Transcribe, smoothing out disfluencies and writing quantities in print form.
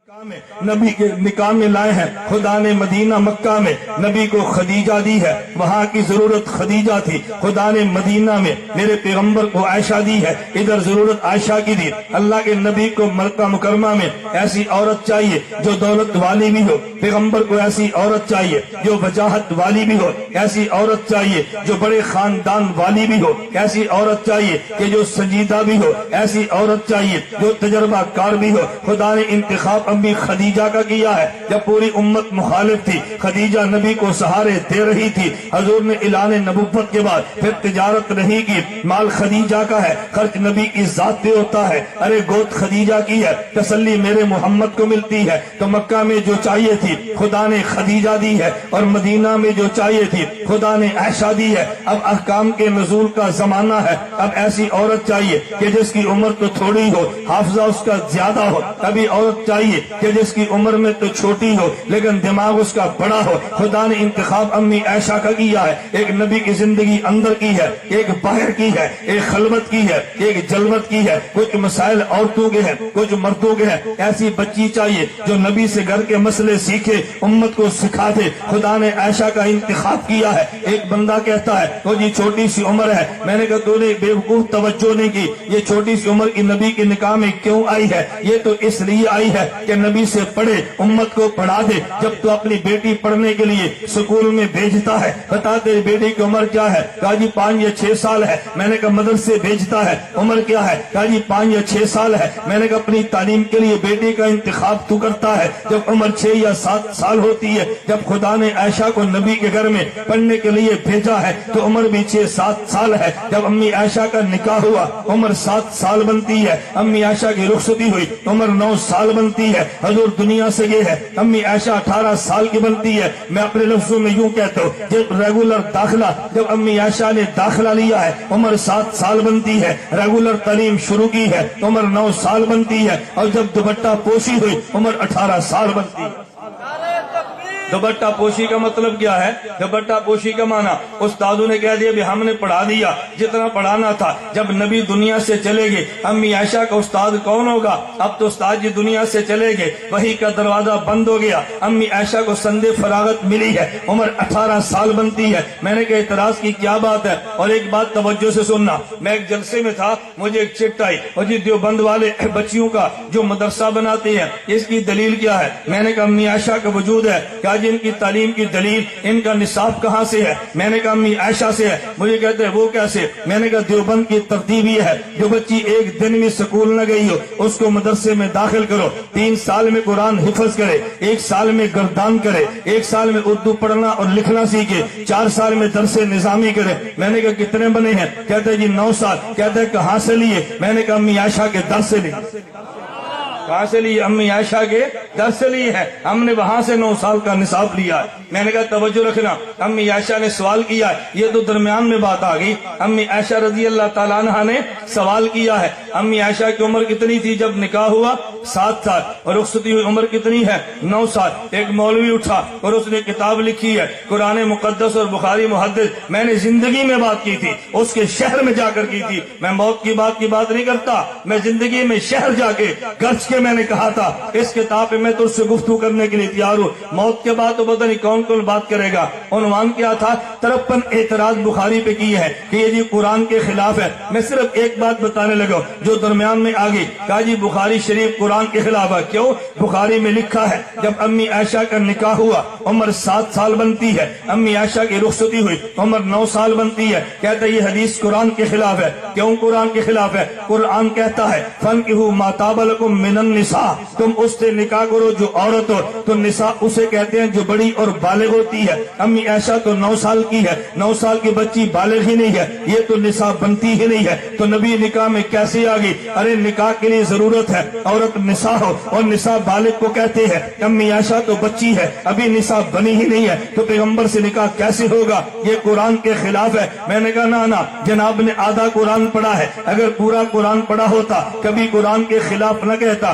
نبی کے نکاح میں لائے ہیں خدا نے مدینہ مکہ میں نبی کو خدیجہ دی ہے، وہاں کی ضرورت خدیجہ تھی، خدا نے مدینہ میں میرے پیغمبر کو عائشہ دی ہے، ادھر ضرورت عائشہ کی دی۔ اللہ کے نبی کو مکہ مکرمہ میں ایسی عورت چاہیے جو دولت والی بھی ہو، پیغمبر کو ایسی عورت چاہیے جو وجاہت والی بھی ہو، ایسی عورت چاہیے جو بڑے خاندان والی بھی ہو، ایسی عورت چاہیے کہ جو سنجیدہ بھی ہو، ایسی عورت چاہیے جو تجربہ کار بھی ہو۔ خدا نے انتخاب امی خدیجہ کا کیا ہے، جب پوری امت مخالف تھی خدیجہ نبی کو سہارے دے رہی تھی، حضور نے اعلان نبوت کے بعد پھر تجارت نہیں کی، مال خدیجہ کا ہے، خرچ نبی کی ذات پہ ہوتا ہے، ارے گود خدیجہ کی ہے، تسلی میرے محمد کو ملتی ہے۔ تو مکہ میں جو چاہیے تھی خدا نے خدیجہ دی ہے، اور مدینہ میں جو چاہیے تھی خدا نے عائشہ دی ہے۔ اب احکام کے نزول کا زمانہ ہے، اب ایسی عورت چاہیے کہ جس کی عمر تو تھوڑی ہو، حافظہ اس کا زیادہ ہو، ابھی عورت چاہیے کہ جس کی عمر میں تو چھوٹی ہو لیکن دماغ اس کا بڑا ہو۔ خدا نے انتخاب امی عائشہ کا کیا ہے، ایک نبی کی زندگی اندر کی ہے، ایک باہر کی ہے، ایک خلوت کی ہے، ایک جلوت کی ہے، کچھ مسائل عورتوں کے ہیں کچھ مردوں کے ہیں۔ ایسی بچی چاہیے جو نبی سے گھر کے مسئلے سیکھے، امت کو سکھا دے، خدا نے عائشہ کا انتخاب کیا ہے۔ ایک بندہ کہتا ہے وہ جی چھوٹی سی عمر ہے، میں نے کہا تو نے بے وقوف توجہ نہیں کی، یہ چھوٹی سی عمر کی نبی کے نکاح میں کیوں آئی ہے؟ یہ تو اس لیے آئی ہے کہ نبی سے پڑھے، امت کو پڑھا دے۔ جب تو اپنی بیٹی پڑھنے کے لیے سکول میں بھیجتا ہے، بتا تیری بیٹی کی عمر کیا ہے؟ کہا جی 5 یا 6 سال ہے۔ میں نے کہا مدرسے بھیجتا ہے، عمر کیا ہے؟ کہا جی 5 یا 6 سال ہے۔ میں نے کہا اپنی تعلیم کے لیے بیٹی کا انتخاب تو کرتا ہے جب عمر 6 یا 7 سال ہوتی ہے۔ جب خدا نے عائشہ کو نبی کے گھر میں پڑھنے کے لیے بھیجا ہے تو عمر بھی 6-7 سال ہے۔ جب امی عائشہ کا نکاح ہوا عمر 7 سال بنتی ہے، امی عائشہ کی رخصتی ہوئی عمر 9 سال بنتی ہے، حضور دنیا سے گئے ہے، امی عائشہ 18 سال کی بنتی ہے۔ میں اپنے لفظوں میں یوں کہتا ہوں جب ریگولر داخلہ جب امی عائشہ نے داخلہ لیا ہے عمر 7 سال بنتی ہے، ریگولر تعلیم شروع کی ہے عمر 9 سال بنتی ہے، اور جب دوپٹہ پوشی ہوئی عمر 18 سال بنتی ہے۔ دوپٹہ پوشی کا مطلب کیا ہے؟ دوپٹہ پوشی کا معنی استادوں نے کہہ دیا بھی ہم نے پڑھا دیا جتنا پڑھانا تھا۔ جب نبی دنیا سے چلے گئے امی عائشہ کا استاد کون ہوگا؟ اب تو استاد جی دنیا سے چلے گئے، وحی کا دروازہ بند ہو گیا، امی عائشہ کو سند فراغت ملی ہے، عمر 18 سال بنتی ہے۔ میں نے کہا اعتراض کی کیا بات ہے؟ اور ایک بات توجہ سے سننا، میں ایک جلسے میں تھا، مجھے ایک چٹ آئی، اور جی دیوبند والے بچیوں کا جو مدرسہ بناتے ہیں اس کی دلیل کیا ہے؟ میں نے کہا امی عائشہ کا وجود ہے، کہا جی ان کی تعلیم کی دلیل ان کا نصاب کہاں سے ہے؟ میں نے کہا امی عائشہ سے ہے۔ مجھے کہتے ہیں وہ کیسے؟ میں نے کہا دیوبند کی ترتیب یہ ہے جو بچی ایک دن میں سکول نہ گئی ہو اس کو مدرسے میں داخل کرو، 3 سال میں قرآن حفظ کرے، 1 سال میں گردان کرے، 1 سال میں اردو پڑھنا اور لکھنا سیکھے، 4 سال میں درس نظامی کرے۔ میں نے کہا کتنے بنے ہیں؟ کہتے ہیں جی 9 سال۔ کہتے ہیں کہاں سے لیے؟ میں نے کہا امی عائشہ کے درس سے لیے۔ کہاں سے لیے؟ امی عائشہ کے درس سے لیے ہیں، ہم نے وہاں سے 9 سال کا نصاب لیا ہے۔ میں نے کہا توجہ رکھنا، امی عائشہ نے سوال کیا ہے، یہ تو درمیان میں بات آ گئی۔ امی عائشہ رضی اللہ تعالیٰ عنہ نے سوال کیا ہے، امی عائشہ کی عمر کتنی تھی جب نکاح ہوا؟ 7 سال، اور رخصتی ہوئی عمر کتنی ہے؟ 9 سال۔ ایک مولوی اٹھا اور اس نے کتاب لکھی ہے قرآن مقدس اور بخاری محدث، میں نے زندگی میں بات کی تھی اس کے شہر میں جا کر کی تھی، میں موت کی بات نہیں کرتا، میں زندگی میں شہر جا کے گرج کے میں نے کہا تھا اس کتاب پہ میں تو اس سے گفتگو کرنے کے لیے تیار ہوں، موت کے بعد تو پتہ نہیں کون بات کرے گا۔ عنوان کیا تھا؟ 53 اعتراض بخاری پہ کی ہے کہ یہ جی قرآن کے خلاف ہے۔ میں صرف ایک بات بتانے لگا جو درمیان میں آگئی، کہا جی بخاری شریف قرآن کے خلاف ہے۔ کیوں؟ بخاری میں لکھا ہے جب امی عائشہ کا نکاح ہوا عمر 7 سال بنتی ہے، امی عائشہ کی رخصتی ہوئی عمر 9 سال بنتی ہے۔ کہتا ہے یہ حدیث قرآن کے خلاف ہے۔ کیوں قرآن کے خلاف ہے؟ قرآن کہتا ہے فَانْكِحُوا مَا طَابَ لَكُم مِّنَ النِّسَاءِ، تم اس سے نکاح کرو جو عورت ہو، تو نساء اسے کہتے ہیں جو بڑی اور بالغ ہوتی ہے۔ امی عائشہ تو 9 سال کی ہے، 9 سال کی بچی بالغ ہی نہیں ہے، یہ تو نساء بنتی ہی نہیں ہے، تو نبی نکاح میں کیسے آ گئی؟ ارے نکاح کے لیے ضرورت ہے عورت نساء ہو، اور نساء بالغ کو کہتے ہیں، امی عائشہ تو بچی ہے ابھی نساء بنی ہی نہیں ہے، تو پیغمبر سے نکاح کیسے ہوگا؟ یہ قرآن کے خلاف ہے۔ میں نے کہا نا جناب نے آدھا قرآن پڑھا ہے، اگر پورا قرآن پڑھا ہوتا کبھی قرآن کے خلاف نہ کہتا۔